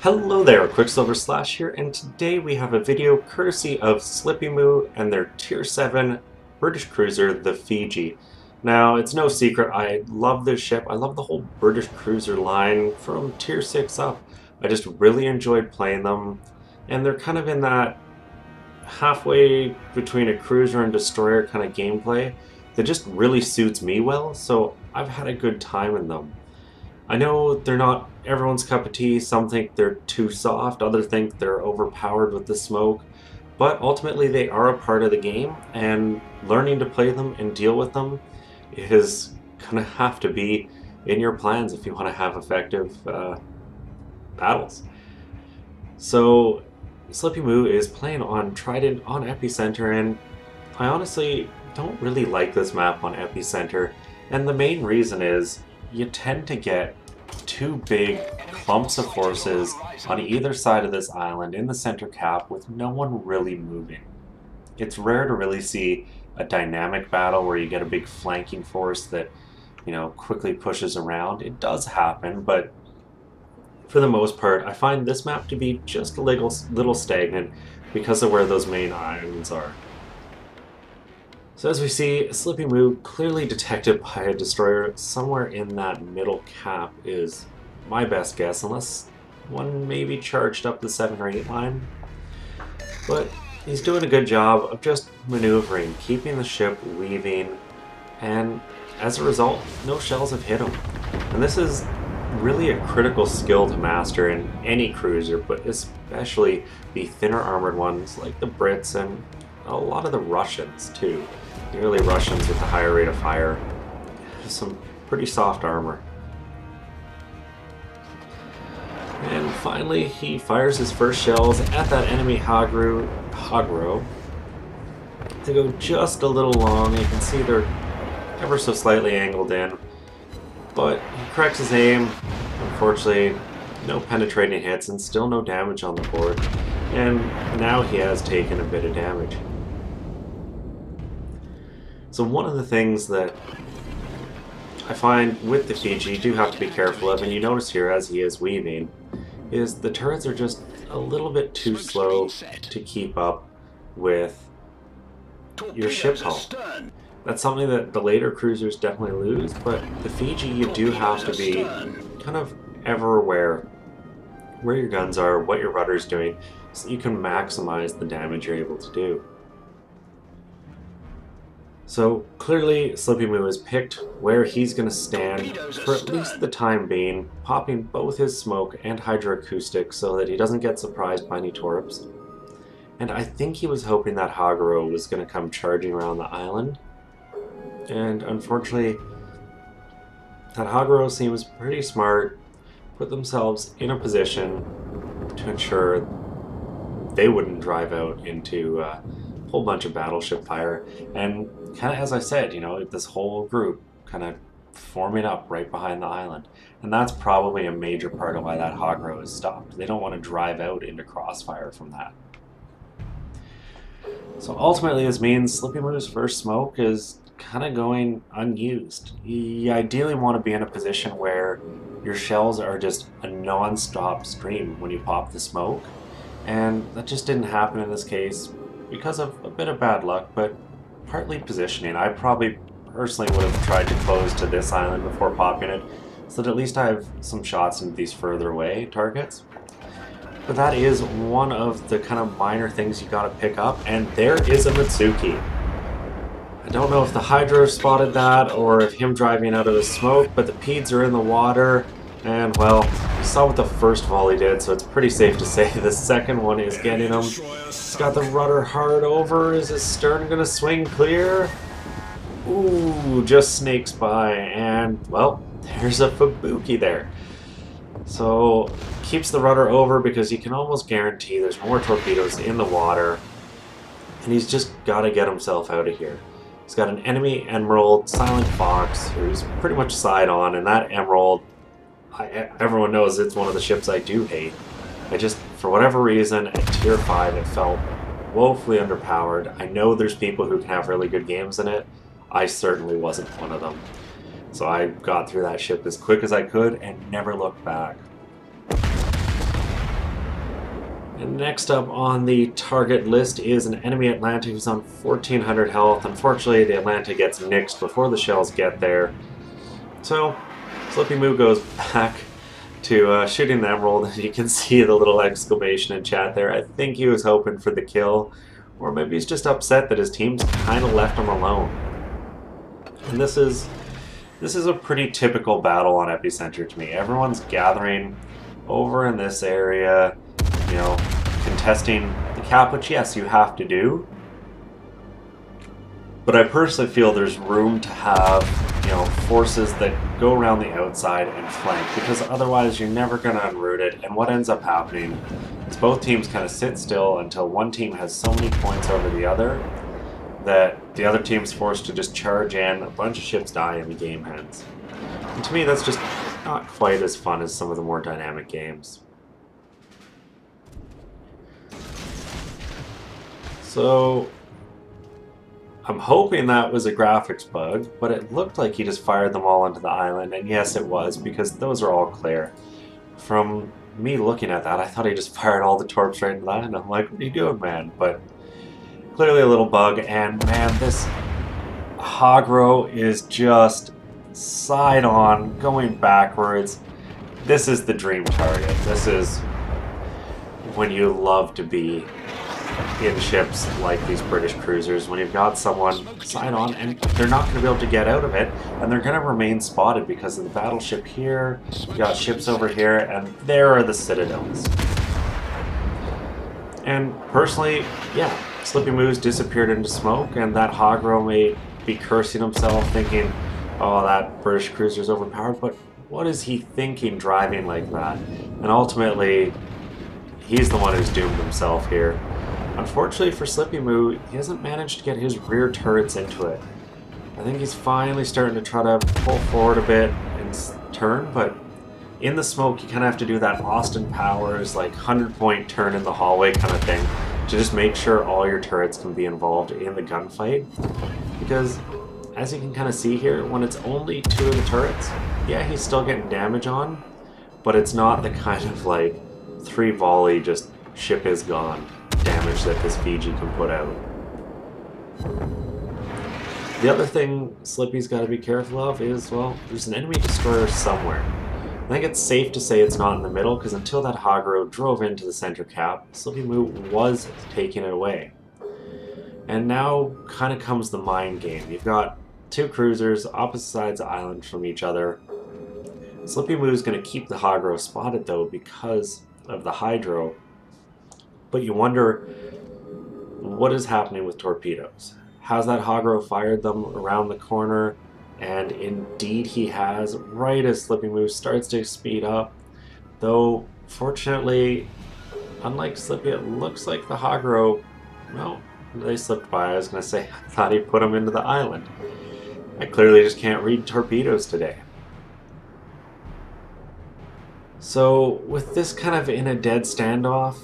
Hello there, Qckslvrslash here, and today we have a video courtesy of slippymoo and their Tier 7 British cruiser, the Fiji. Now, it's no secret, I love this ship. I love the whole British cruiser line from Tier 6 up. I just really enjoyed playing them, and they're kind of in that halfway between a cruiser and destroyer kind of gameplay that just really suits me well, so I've had a good time in them. I know they're not everyone's cup of tea. Some think they're too soft, others think they're overpowered with the smoke, but ultimately they are a part of the game, and learning to play them and deal with them is gonna have to be in your plans if you want to have effective battles. So slippymoo is playing on Trident on epicenter, and I honestly don't really like this map on epicenter, and the main reason is you tend to get two big clumps of forces on either side of this island in the center cap with no one really moving. It's rare to really see a dynamic battle where you get a big flanking force that, quickly pushes around. It does happen, but for the most part, I find this map to be just a little stagnant because of where those main islands are. So as we see, slippymoo clearly detected by a destroyer somewhere in that middle cap is my best guess, unless one maybe charged up the 7 or 8 line. But he's doing a good job of just maneuvering, keeping the ship weaving, and as a result, no shells have hit him. And this is really a critical skill to master in any cruiser, but especially the thinner armored ones like the Brits and a lot of the Russians too. The early Russians with the higher rate of fire have some pretty soft armor. And finally, he fires his first shells at that enemy Hogro. They go just a little long. You can see they're ever so slightly angled in, but he corrects his aim. Unfortunately, no penetrating hits and still no damage on the board. And now he has taken a bit of damage. So one of the things that I find with the Fiji you do have to be careful of, and you notice here as he is weaving, is the turrets are just a little bit too slow to keep up with your ship hull. That's something that the later cruisers definitely lose, but the Fiji you do have to be kind of ever aware where your guns are, what your rudder's doing, so that you can maximize the damage you're able to do. So clearly slippymoo has picked where he's going to stand for at least the time being, popping both his smoke and hydroacoustic so that he doesn't get surprised by any torps. And I think he was hoping that Hogro was going to come charging around the island. And unfortunately, that Hogro seems pretty smart, put themselves in a position to ensure they wouldn't drive out into a whole bunch of battleship fire. And kind of as I said, this whole group kind of forming up right behind the island. And that's probably a major part of why that Hogro is stopped. They don't want to drive out into crossfire from that. So ultimately this means slippymoo's first smoke is kind of going unused. You ideally want to be in a position where your shells are just a non-stop stream when you pop the smoke, and that just didn't happen in this case because of a bit of bad luck, but partly positioning. I probably personally would have tried to close to this island before popping it, so that at least I have some shots into these further away targets. But that is one of the kind of minor things you gotta pick up, and there is a Mitsuki. I don't know if the Hydra spotted that or if him driving out of the smoke, but the Peds are in the water, and well, you saw what the first volley did, so it's pretty safe to say the second one is getting him. He's got the rudder hard over. Is his stern gonna swing clear? Ooh, just snakes by, and well, there's a Fubuki there. So keeps the rudder over because you can almost guarantee there's more torpedoes in the water, and he's just got to get himself out of here. He's got an enemy Emerald, Silent Fox, who's pretty much side on, and that Emerald, everyone knows it's one of the ships I do hate. I just, for whatever reason, at Tier 5 it felt woefully underpowered. I know there's people who can have really good games in it. I certainly wasn't one of them. So I got through that ship as quick as I could and never looked back. And next up on the target list is an enemy Atlanta who's on 1400 health. Unfortunately, the Atlanta gets nixed before the shells get there. So, slippymoo goes back to shooting the emerald. You can see the little exclamation in chat there. I think he was hoping for the kill, or maybe he's just upset that his team's kind of left him alone. And this is a pretty typical battle on Epicenter to me. Everyone's gathering over in this area, you know, contesting the cap, which yes, you have to do. But I personally feel there's room to have, you know, forces that go around the outside and flank, because otherwise you're never going to unroot it. And what ends up happening is both teams kind of sit still until one team has so many points over the other that the other team's forced to just charge in, a bunch of ships die, and the game ends. And to me, that's just not quite as fun as some of the more dynamic games. So I'm hoping that was a graphics bug, but it looked like he just fired them all into the island, and yes, it was, because those are all clear. From me looking at that, I thought he just fired all the torps right into the island. I'm like, what are you doing, man? But clearly a little bug, and man, this Hogro is just side on, going backwards. This is the dream target. This is when you love to be in ships like these British cruisers, when you've got someone side on and they're not going to be able to get out of it, and they're going to remain spotted because of the battleship here, you got ships over here, and there are the citadels. And personally, yeah, slippymoo's disappeared into smoke, and that Hogro may be cursing himself, thinking, oh, that British cruiser's overpowered, but what is he thinking driving like that? And ultimately, he's the one who's doomed himself here. Unfortunately for slippymoo, he hasn't managed to get his rear turrets into it. I think he's finally starting to try to pull forward a bit and turn, but in the smoke you kind of have to do that Austin Powers, like 100-point turn in the hallway kind of thing, to just make sure all your turrets can be involved in the gunfight. Because, as you can kind of see here, when it's only 2 of the turrets, yeah, he's still getting damage on, but it's not the kind of, like, 3 volley, just ship is gone damage that this Fiji can put out. The other thing Slippy's got to be careful of is, well, there's an enemy destroyer somewhere. I think it's safe to say it's not in the middle, because until that Hogro drove into the center cap, slippymoo was taking it away. And now kind of comes the mind game. You've got 2 cruisers, opposite sides of the island from each other. Slippymoo's going to keep the Hogro spotted, though, because of the hydro. But you wonder, what is happening with torpedoes? Has that Hogro fired them around the corner? And indeed he has, right as slippymoo starts to speed up. Though, fortunately, unlike Slippy, it looks like the Hogro, well, they slipped by. I was going to say, I thought he put them into the island. I clearly just can't read torpedoes today. So, with this kind of in a dead standoff,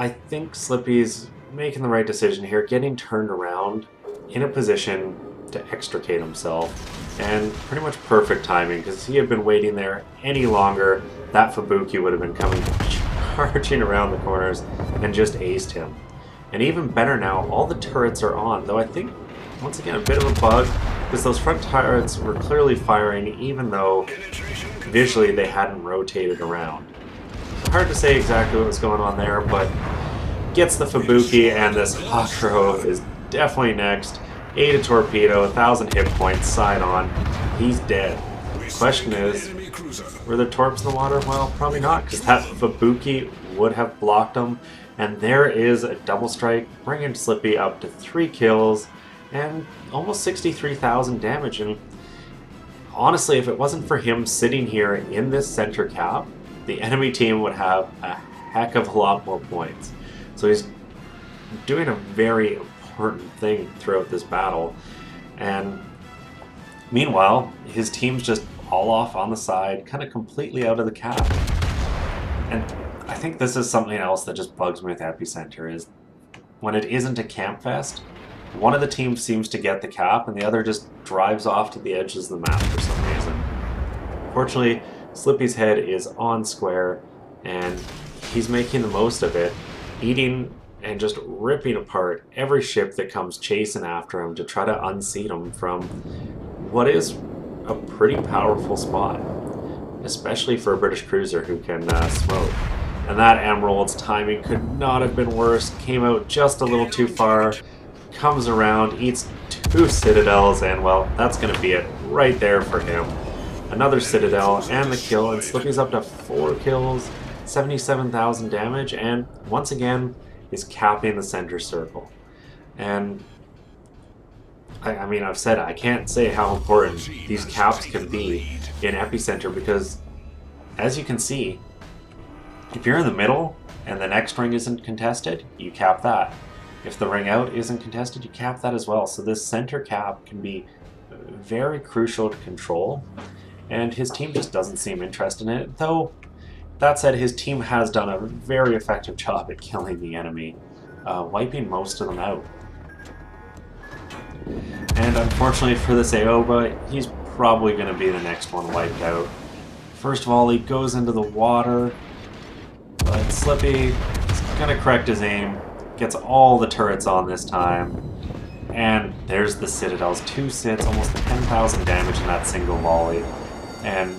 I think Slippy's making the right decision here, getting turned around in a position to extricate himself, and pretty much perfect timing, because if he had been waiting there any longer, that Fubuki would have been coming charging around the corners and just aced him. And even better now, all the turrets are on, though I think, once again, a bit of a bug, because those front turrets were clearly firing even though visually they hadn't rotated around. Hard to say exactly what was going on there, but gets the Fubuki, and this Hogro is definitely next. 8 a torpedo, 1,000 hit points, side on. He's dead. The question is, were there torps in the water? Well, probably not, because that Fubuki would have blocked him. And there is a double strike, bringing Slippy up to 3 kills and almost 63,000 damage. And honestly, if it wasn't for him sitting here in this center cap, the enemy team would have a heck of a lot more points. So he's doing a very important thing throughout this battle. And meanwhile, his team's just all off on the side, kind of completely out of the cap. And I think this is something else that just bugs me with Epicenter, is when it isn't a camp fest, one of the teams seems to get the cap and the other just drives off to the edges of the map for some reason. Fortunately, Slippy's head is on square and he's making the most of it. eating and just ripping apart every ship that comes chasing after him to try to unseat him from what is a pretty powerful spot, especially for a British cruiser who can smoke. And that Emerald's timing could not have been worse. Came out just a little too far, comes around, eats 2 Citadels, and well, that's going to be it right there for him. Another Citadel and the kill, and Slippy's up to 4 kills, 77,000 damage, and once again, is capping the center circle. And I mean, I've said it, I can't say how important these caps can be in epicenter, because as you can see, if you're in the middle and the next ring isn't contested, you cap that. If the ring out isn't contested, you cap that as well. So this center cap can be very crucial to control, and his team just doesn't seem interested in it. Though, that said, his team has done a very effective job at killing the enemy, wiping most of them out. And unfortunately for this Aoba, he's probably going to be the next one wiped out. First of all, he goes into the water, but Slippy is going to correct his aim, gets all the turrets on this time, and there's the Citadels. 2 sits, almost 10,000 damage in that single volley. And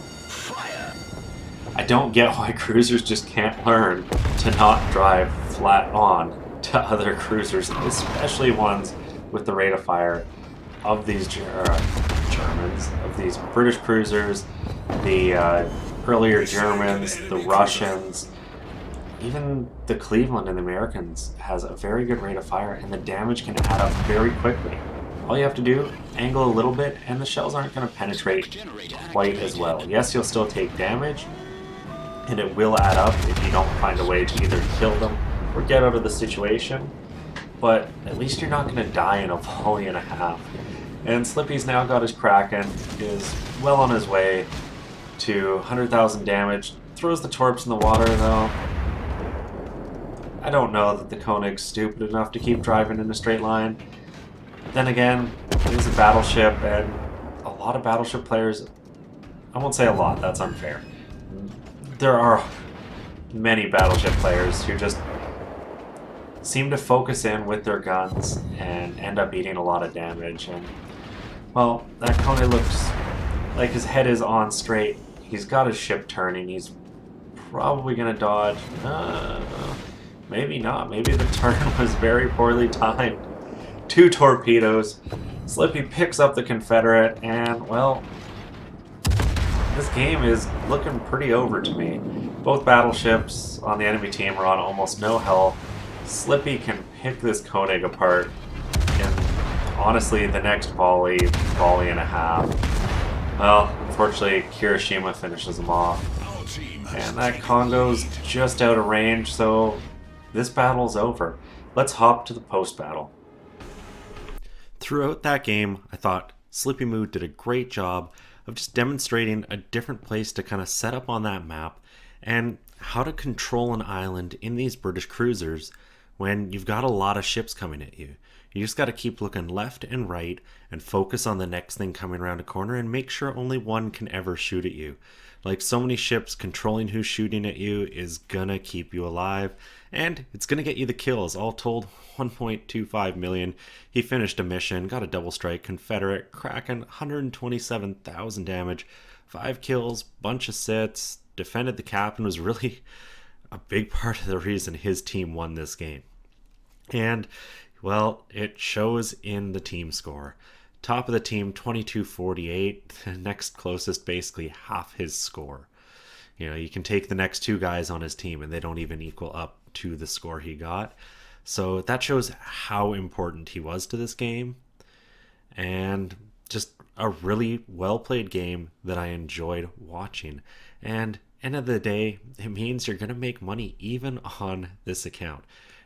I don't get why cruisers just can't learn to not drive flat on to other cruisers, especially ones with the rate of fire of these Germans, of these British cruisers, the earlier Germans, the Russians, even the Cleveland and the Americans has a very good rate of fire, and the damage can add up very quickly. All you have to do, angle a little bit, and the shells aren't going to penetrate quite as well. Yes, you'll still take damage, and it will add up if you don't find a way to either kill them or get out of the situation, but at least you're not going to die in a volley and a half. And Slippy's now got his Kraken, is well on his way to 100,000 damage, throws the torps in the water though. I don't know that the Koenig's stupid enough to keep driving in a straight line. Then again, it is a battleship, and a lot of battleship players, I won't say a lot, that's unfair. There are many battleship players who just seem to focus in with their guns and end up eating a lot of damage. And well, that Koenig looks like his head is on straight. He's got his ship turning. He's probably going to dodge. Maybe not. Maybe the turn was very poorly timed. 2 torpedoes. Slippy picks up the Confederate, and well, this game is looking pretty over to me. Both battleships on the enemy team are on almost no health. Slippy can pick this Koenig apart in, honestly, the next volley and a half. Well, unfortunately, Hiroshima finishes them off. And that Congo's just out of range, so this battle's over. Let's hop to the post-battle. Throughout that game, I thought slippymoo did a great job of just demonstrating a different place to kind of set up on that map and how to control an island in these British cruisers when you've got a lot of ships coming at you. You just got to keep looking left and right and focus on the next thing coming around a corner and make sure only one can ever shoot at you. Like so many ships, controlling who's shooting at you is gonna keep you alive, and it's gonna get you the kills. All told, 1.25 million. He finished a mission, got a double strike, Confederate, Kraken, 127,000 damage, 5 kills, bunch of sits, defended the cap, and was really a big part of the reason his team won this game. And, well, it shows in the team score. Top of the team, 2248. The next closest, basically half his score. You know, you can take the next 2 guys on his team and they don't even equal up to the score he got. So that shows how important he was to this game. And just a really well-played game that I enjoyed watching. And end of the day, it means you're going to make money even on this account.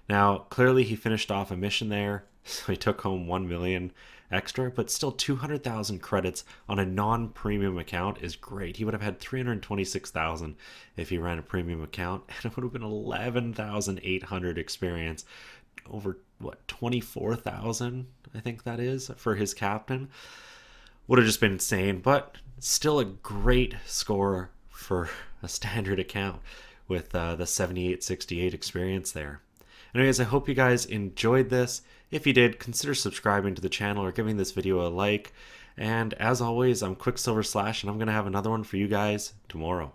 Now, clearly he finished off a mission there, so he took home 1 million extra, but still 200,000 credits on a non-premium account is great. He would have had 326,000 if he ran a premium account, and it would have been 11,800 experience. Over, 24,000, I think that is, for his captain. Would have just been insane, but still a great score for a standard account with the 7868 experience there. Anyways, I hope you guys enjoyed this. If you did, consider subscribing to the channel or giving this video a like. And as always, I'm Qckslvrslash, and I'm going to have another one for you guys tomorrow.